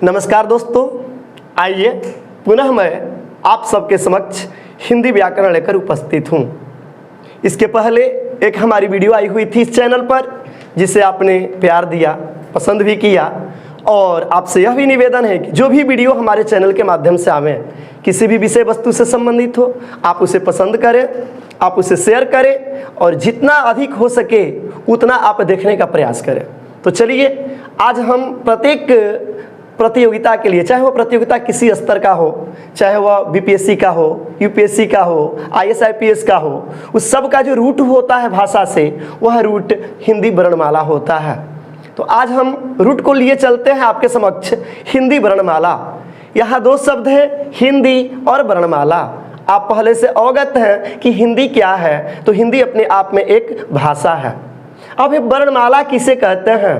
नमस्कार दोस्तों, आइए पुनः मैं आप सबके समक्ष हिंदी व्याकरण लेकर उपस्थित हूँ। इसके पहले एक हमारी वीडियो आई हुई थी इस चैनल पर, जिसे आपने प्यार दिया, पसंद भी किया, और आपसे यह भी निवेदन है कि जो भी वीडियो हमारे चैनल के माध्यम से आवे, किसी भी विषय वस्तु से संबंधित हो, आप उसे पसंद करें, आप उसे शेयर करें और जितना अधिक हो सके उतना आप देखने का प्रयास करें। तो चलिए, आज हम प्रत्येक प्रतियोगिता के लिए, चाहे वो प्रतियोगिता किसी स्तर का हो, चाहे वह बीपीएससी का हो, यूपीएससी का हो, आईएएस आईपीएस का हो, उस सब का जो रूट होता है भाषा से, वह रूट हिंदी वर्णमाला होता है। तो आज हम रूट को लिए चलते हैं आपके समक्ष हिंदी वर्णमाला। यहाँ दो शब्द है, हिंदी और वर्णमाला। आप पहले से अवगत हैं कि हिंदी क्या है, तो हिंदी अपने आप में एक भाषा है। अब ये वर्णमाला किसे कहते हैं?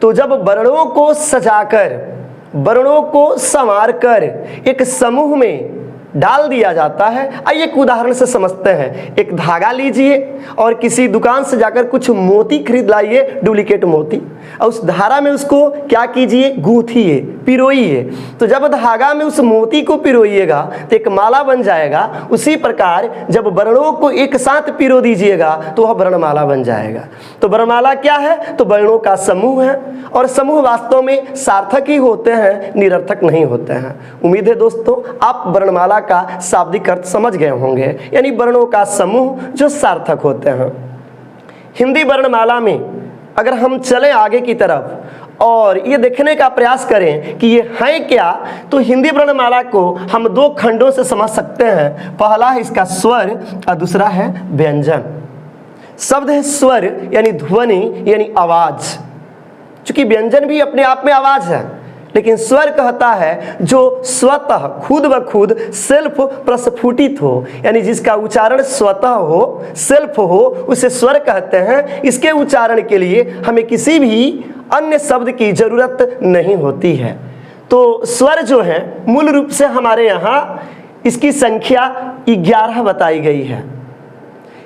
तो जब वर्णों को सजाकर, वर्णों को संवार कर एक समूह में डाल दिया जाता है। आइए एक उदाहरण से समझते हैं। एक धागा लीजिए और किसी दुकान से जाकर कुछ मोती खरीद लाइए, डुप्लीकेट मोती, और उस धारा में उसको क्या कीजिए, गूंथिए, पिरोइए। तो जब धागा में उस मोती को पिरोइएगा तो एक माला बन जाएगा। उसी प्रकार जब वर्णों को एक साथ पिरो दीजिएगा तो वह वर्णमाला बन जाएगा। तो वर्णमाला क्या है? तो वर्णों का समूह है, और समूह वास्तव में सार्थक ही होते हैं, निरर्थक नहीं होते हैं। उम्मीद है दोस्तों आप वर्णमाला का शाब्दिक अर्थ समझ गए होंगे, यानी वर्णों का समूह जो सार्थक होते हैं। हिंदी वर्णमाला में अगर हम चलें आगे की तरफ और ये देखने का प्रयास करें कि ये है क्या, तो हिंदी वर्णमाला को हम दो खंडों से समझ सकते हैं। पहला है इसका स्वर और दूसरा है व्यंजन। शब्द है स्वर यानी ध्वनि यानी आवाज। चूंकि व्यंजन भी अपने आप में आवाज है, लेकिन स्वर कहता है जो स्वतः खुद ब खुद सेल्फ प्रस्फुटित हो, यानी जिसका उच्चारण स्वतः हो, सेल्फ हो, उसे स्वर कहते हैं। इसके उच्चारण के लिए हमें किसी भी अन्य शब्द की जरूरत नहीं होती है। तो स्वर जो है मूल रूप से हमारे यहाँ इसकी संख्या 11 बताई गई है।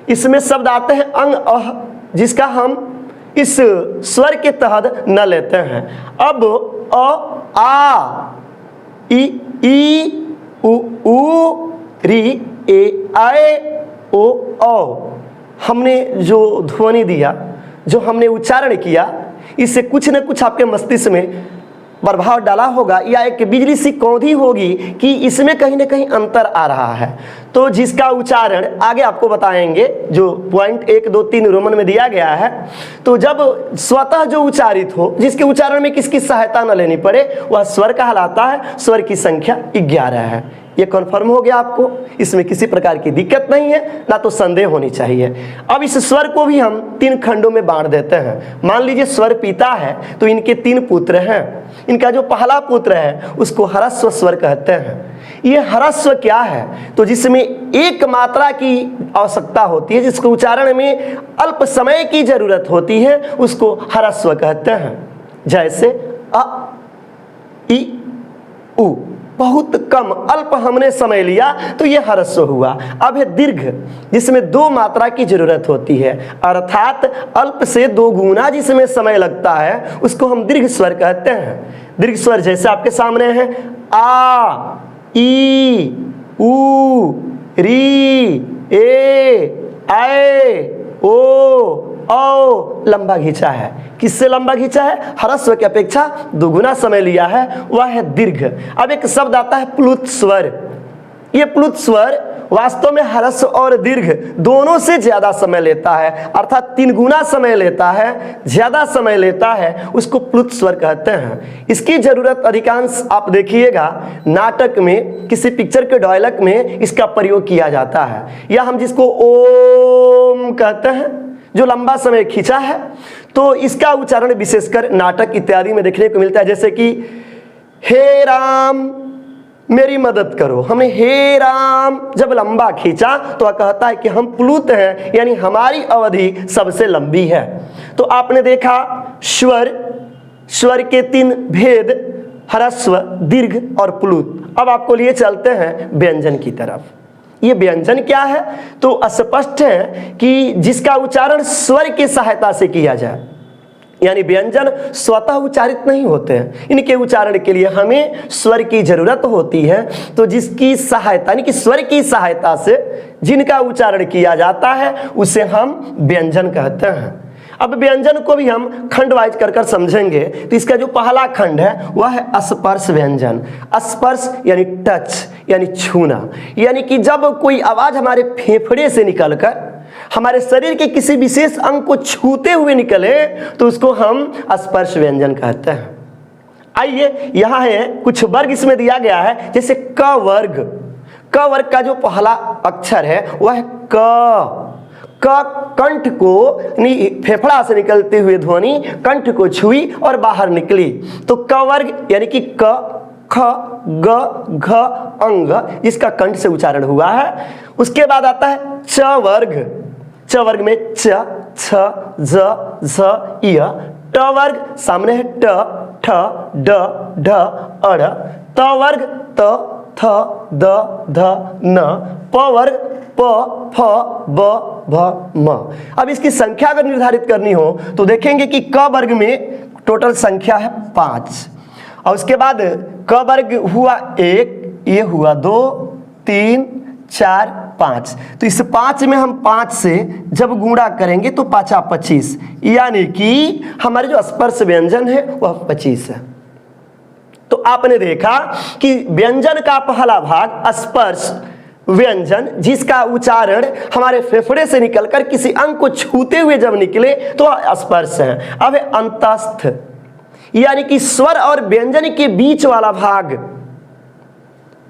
इसमें शब्द आते हैं अंग, अह, जिसका हम इस स्वर के तहत न लेते हैं। अब अ, आ, ई, उ, री, ए, आए, ओ, औ, हमने जो ध्वनि दिया, जो हमने उच्चारण किया, इससे कुछ न कुछ आपके मस्तिष्क में प्रभाव डाला होगा, या एक बिजली सी कौंधी होगी कि इसमें कहीं ना कहीं अंतर आ रहा है। तो जिसका उच्चारण आगे आपको बताएंगे, जो पॉइंट 1, 2, 3 रोमन में दिया गया है। तो जब स्वतः जो उच्चारित हो, जिसके उच्चारण में किसकी सहायता न लेनी पड़े, वह स्वर कहलाता है। स्वर की संख्या 11 है। ये कन्फर्म हो गया आपको, इसमें किसी प्रकार की दिक्कत नहीं है, ना तो संदेह होनी चाहिए। अब इस स्वर को भी हम 3 खंडों में बांट देते हैं। मान लीजिए स्वर पिता है, तो इनके 3 पुत्र हैं। इनका जो पहला पुत्र है उसको ह्रस्व स्वर कहते हैं। ये ह्रस्व क्या है? तो जिसमें एक मात्रा की आवश्यकता होती है, जिसको उच्चारण में अल्प समय की जरूरत होती है, उसको ह्रस्व कहते हैं। जैसे अ, इ, उ, बहुत कम अल्प हमने समय लिया तो यह ह्रस्व हुआ। अब है दीर्घ, जिसमें 2 मात्रा की जरूरत होती है, अर्थात अल्प से 2 गुना जिसमें समय लगता है, उसको हम दीर्घ स्वर कहते हैं। दीर्घ स्वर जैसे आपके सामने है आ, ई, उ, री, ए, आए, ओ, औ, लंबा घिंचा है। किससे लंबा घिंचा है? ह्रस्व की अपेक्षा 2 गुना समय लिया है, वह है दीर्घ। अब एक शब्द आता है प्लुत स्वर। ये प्लुत स्वर वास्तव में ह्रस्व और दीर्घ दोनों से ज्यादा समय लेता है, अर्थात 3 गुना समय लेता है, ज्यादा समय लेता है, उसको प्लुत स्वर कहते हैं। इसकी जरूरत अधिकांश आप देखिएगा नाटक में, किसी पिक्चर के डायलॉग में इसका प्रयोग किया जाता है। या हम जिसको ओम कहते हैं, जो लंबा समय खींचा है, तो इसका उच्चारण विशेषकर नाटक इत्यादि में देखने को मिलता है। जैसे कि हे राम मेरी मदद करो, हमने हे राम जब लंबा खींचा तो वह कहता है कि हम प्लुत हैं, यानी हमारी अवधि सबसे लंबी है। तो आपने देखा स्वर, स्वर के 3 भेद, ह्रस्व, दीर्घ और प्लुत। अब आपको लिए चलते हैं व्यंजन की तरफ। ये व्यंजन क्या है? तो स्पष्ट है कि जिसका उच्चारण स्वर की सहायता से किया जाए, यानी व्यंजन स्वतः उच्चारित नहीं होते हैं, इनके उच्चारण के लिए हमें स्वर की जरूरत होती है। तो जिसकी सहायता यानी कि स्वर की सहायता से जिनका उच्चारण किया जाता है उसे हम व्यंजन कहते हैं। अब व्यंजन को भी हम खंड वाइज कर समझेंगे। तो इसका जो पहला खंड है वह है स्पर्श व्यंजन। स्पर्श यानी टच यानी छूना, यानी कि जब कोई आवाज हमारे फेफड़े से निकलकर हमारे शरीर के किसी विशेष अंग को छूते हुए निकले तो उसको हम स्पर्श व्यंजन कहते हैं। आइए यहाँ है कुछ वर्ग इसमें दिया गया है, जैसे क वर्ग। क वर्ग का जो पहला अक्षर है वह है क। कंठ को फेफड़ा से निकलते हुए ध्वनि कंठ को छुई और बाहर निकली, तो क वर्ग यानी कि क, ख, ग, घ अंग इसका कंठ से उच्चारण हुआ है। उसके बाद आता है च वर्ग। च वर्ग में च, छ, ज, झ, य। ट वर्ग सामने है ट, ठ, ड, ढ, अड़। त वर्ग त, थ, द, ध, न। प वर्ग प, फ, ब, भ, म। अब इसकी संख्या अगर निर्धारित करनी हो तो देखेंगे कि क वर्ग में टोटल संख्या है 5, और उसके बाद क वर्ग हुआ 1, ये हुआ 2, 3, 4, 5। तो इस 5 में हम 5 से जब गुणा करेंगे तो 5 25, यानी कि हमारे जो स्पर्श व्यंजन है वह 25 है। तो आपने देखा कि व्यंजन का पहला भाग स्पर्श व्यंजन, जिसका उच्चारण हमारे फेफड़े से निकलकर किसी अंग को छूते हुए जब निकले तो स्पर्श है। अब अंतस्थ यानी कि स्वर और व्यंजन के बीच वाला भाग,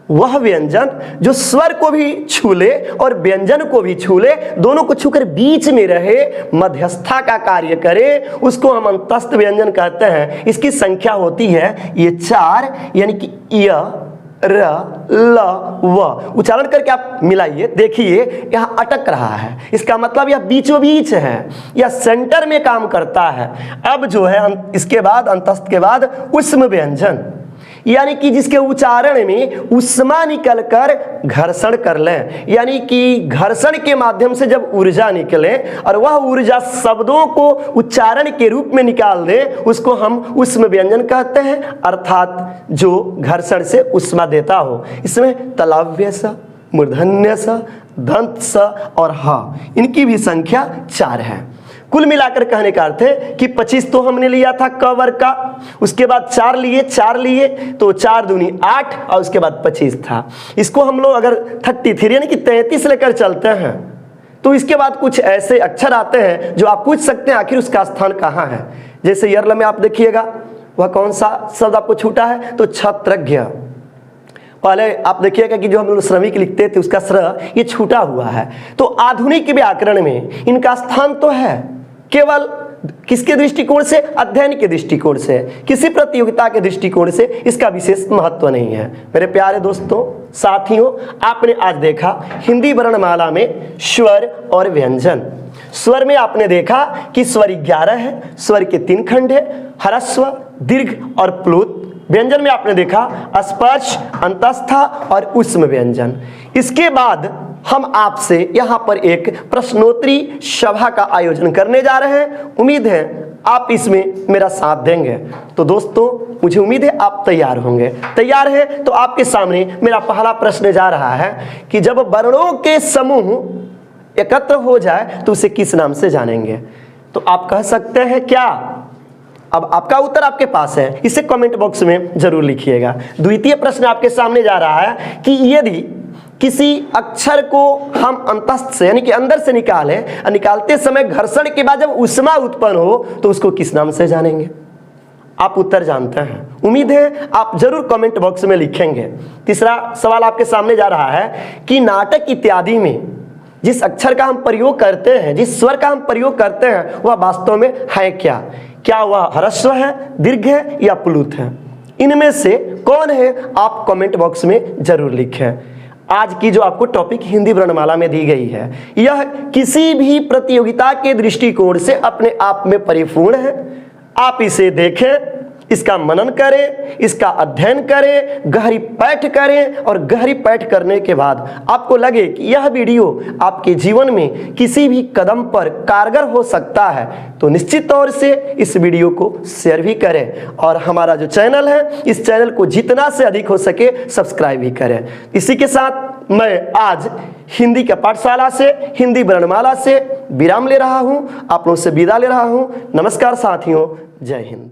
वह व्यंजन जो स्वर को भी छू ले और व्यंजन को भी छू ले, दोनों को छूकर बीच में रहे, मध्यस्थता का कार्य करे, उसको हम अंतस्थ व्यंजन कहते हैं। इसकी संख्या होती है ये 4, यानी कि य, र, ल, व। उच्चारण करके आप मिलाइए, देखिए यहाँ अटक रहा है, इसका मतलब यह बीचों बीच है, यह सेंटर में काम करता है। अब जो है इसके बाद अंतस्थ के बाद उष्म व्यंजन, यानी कि जिसके उच्चारण में उष्मा निकलकर घर्षण कर लें, यानी कि घर्षण के माध्यम से जब ऊर्जा निकले और वह ऊर्जा शब्दों को उच्चारण के रूप में निकाल दे, उसको हम उष्म व्यंजन कहते हैं, अर्थात जो घर्षण से उष्मा देता हो। इसमें तलव्य स, मूर्धन्य स, दंत स और ह, इनकी भी संख्या 4 है। कुल मिलाकर कहने का अर्थ है कि 25 तो हमने लिया था क वर्ग का, उसके बाद 4 लिए तो 4 दूनी 8 और उसके बाद 25 था। इसको हम लोग अगर 33 यानी कि 33 लेकर चलते हैं तो इसके बाद कुछ ऐसे अक्षर आते हैं जो आप पूछ सकते हैं आखिर उसका स्थान कहाँ है। जैसे यर्ल में आप देखिएगा वह कौन सा शब्द आपको छूटा है, तो छत्रज्ञ। पहले आप देखिएगा कि जो हम लोग श्रमिक लिखते थे उसका श्र ये छूटा हुआ है। तो आधुनिक व्याकरण में इनका स्थान तो है, केवल किसके दृष्टिकोण से, अध्ययन के दृष्टिकोण से, किसी प्रतियोगिता के दृष्टिकोण से इसका विशेष महत्व नहीं है। मेरे प्यारे दोस्तों साथियों, आपने आज देखा हिंदी वर्णमाला में स्वर और व्यंजन। स्वर में आपने देखा कि स्वर 11 है, स्वर के 3 खंड है, ह्रस्व, दीर्घ और प्लुत। व्यंजन में आपने देखा स्पर्श, अंतस्थ और उष्म व्यंजन। इसके बाद हम आपसे यहाँ पर एक प्रश्नोत्तरी सभा का आयोजन करने जा रहे हैं। उम्मीद है आप इसमें मेरा साथ देंगे। तो दोस्तों मुझे उम्मीद है आप तैयार होंगे। तैयार है तो आपके सामने मेरा पहला प्रश्न जा रहा है कि जब वर्णों के समूह एकत्र हो जाए तो उसे किस नाम से जानेंगे। तो आप कह सकते हैं क्या? अब आपका उत्तर आपके पास है, इसे कमेंट बॉक्स में जरूर लिखिएगा। द्वितीय प्रश्न आपके सामने जा रहा है कि यदि किसी अक्षर को हम अंतस्थ से यानी कि अंदर से निकालें और निकालते समय घर्षण के बाद जब उष्मा उत्पन्न हो तो उसको किस नाम से जानेंगे? आप उत्तर जानते हैं, उम्मीद है आप जरूर कमेंट बॉक्स में लिखेंगे। तीसरा सवाल आपके सामने जा रहा है कि नाटक इत्यादि में जिस अक्षर का हम प्रयोग करते हैं, जिस स्वर का हम प्रयोग करते हैं, वह वास्तव में है क्या? क्या वह ह्रस्व है, दीर्घ है या प्लुत है? इनमें से कौन है? आप कमेंट बॉक्स में जरूर लिखें। आज की जो आपको टॉपिक हिंदी वर्णमाला में दी गई है, यह किसी भी प्रतियोगिता के दृष्टिकोण से अपने आप में परिपूर्ण है। आप इसे देखें, इसका मनन करें, इसका अध्ययन करें, गहरी पैठ करें और गहरी पैठ करने के बाद आपको लगे कि यह वीडियो आपके जीवन में किसी भी कदम पर कारगर हो सकता है तो निश्चित तौर से इस वीडियो को शेयर भी करें और हमारा जो चैनल है इस चैनल को जितना से अधिक हो सके सब्सक्राइब भी करें। इसी के साथ मैं आज हिंदी का पाठशाला से, हिंदी वर्णमाला से विराम ले रहा हूं, आप लोगों से विदा ले रहा हूं। नमस्कार साथियों, जय हिंद।